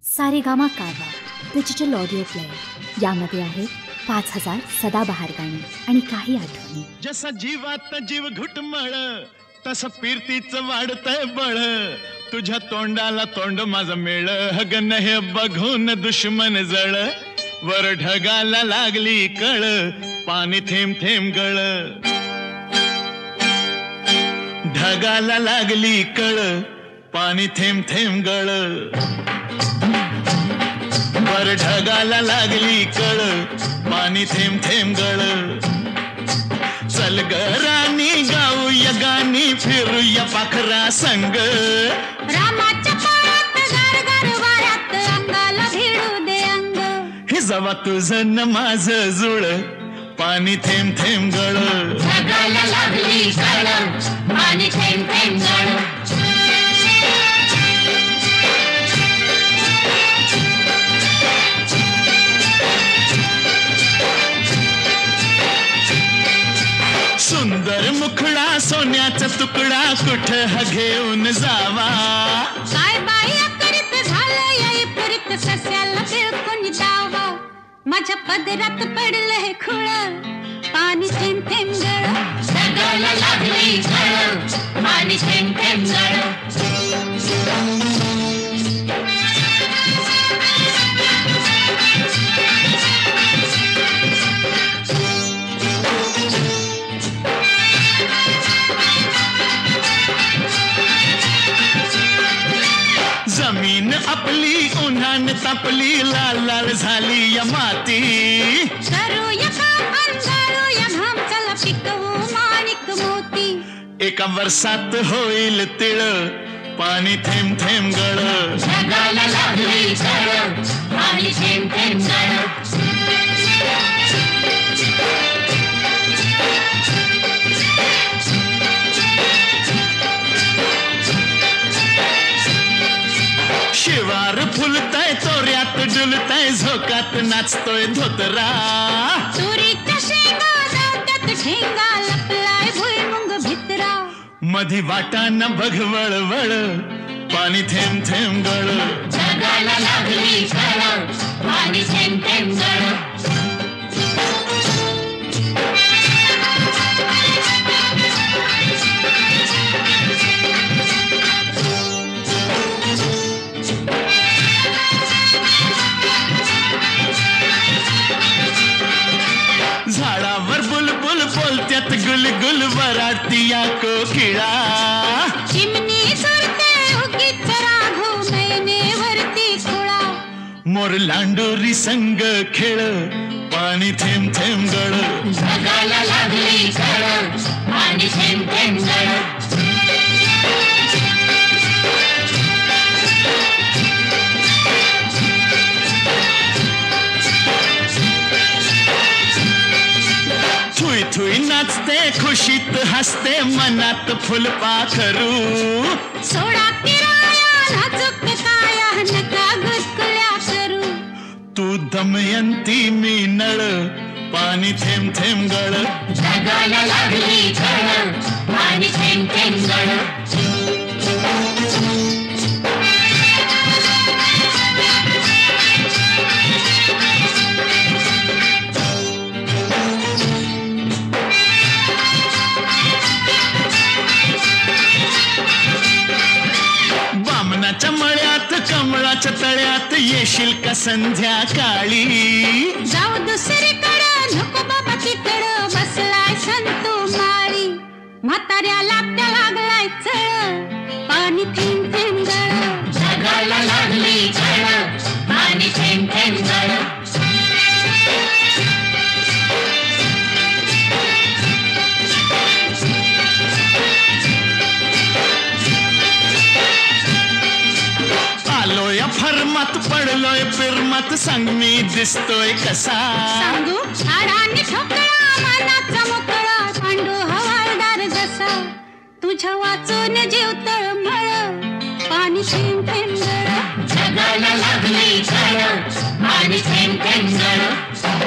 सारेगामा कारवा digital audio player यामध्ये आहे 5000 सदाबहार गाणी आणि काही आठवणी. जसा जीवात जीव घुटमळ तसं फिरतीचं वाढतंय बळ, तुझ्या तोंडाला तोंड माझं मेळ, हगन हे बघून दुश्मन जळ, वर ढगाला लागली कळ, पाणी थेंब थेंब गळ, ढगाला लागली कळ, पाणी थेंब थेंब गळ, वर ढगाला लागली कळ, पाणी थेंब थेंब गळ. चल ग राणी गाऊया गाणी, फिरूया पाखरा संग, रामाच्या पायात गार गार वाऱ्यात अंगाला भिडू दे अंग. हे जवा तुझं न माझं जुळ, पाणी थेंब थेंब गळ, ढगाला लागली कळ, पाणी थेंब थेंब गळ. सुंदर मुखडा सोन्याचा तुकडा, कुठं हा घेऊन जावा, काय बाई करीत झालंय परित, सस्याला बिळकून जावा. माझ्या पदरात पडलं हे खुळ, पाणी थेंब थेंब गळ, ढगाला लागली कळ, पाणी थेंब थेंब गळ. जमीन आपली उन्हान तापली, लाल लाल झाली या माती, करूया काम अंधारूया घाम, चला पिकवू माणिक मोती. एका वर्षात होईल तिळ, पाणी थेंब थेंब गळ, ढगाला लागली कळ, पाणी थेंब थेंब गळ. शिवार फुलताय तोऱ्यात डुलताय, झोकात नाचतोय धोतरा, तुरीच्या शेंगा जात्यात ठेंगा, लपलाय भुईमुंग भितरा. मधी वाटाना बघ वळवळ, पाणी थेंब थेंब गळ, ढगाला लागली कळ, पाणी थेंब थेंब गळ. झाडावर बुलबुल बोलत्यात गुलगुल, वराडती या कोकिळा, चिमणी सुरते उगीच राघू, नयनेवरती खुळा. मोर लांडोरी संग खेळ, पाणी थेंब थेंब गळ, ढगाला लागली कळ, पाणी थेंब थेंब गळ. थुई थुई नाचते खुशीत हसते, मनात फुलपाखरू, सोडा किराया नाजूक काया, नका गुसकुल्या करू. तू दमयंती मी नळ, पाणी थेंब थेंब गळ, ढगाला लागली कळ, पाणी थेंब थेंब गळ. बामणाच्या मळ्यात कमळाच्या तळ्यात, येशील का संध्याकाळी, जाऊ दुसरीकडं नको बाबा तिकडं, बसलाय संतू माळी. म्हाताऱ्याला त्या लागलाय चळ, पाणी थेंब थेंब गळ, ढगाला लागली कळ, पाणी थेंब थेंब गळ. आलोय फरमात पडलोय पिरमात, सांग मी दिसतोय कसा, सांगू हाडाने ठोकळा, मनाचा मोकळा, पांडू हवालदार जसा. तुझ्या वाचून जीव तळमळ, पाणी थेंब थेंब गळ, ढगाला लागली कळ, पाणी थेंब थेंब गळ.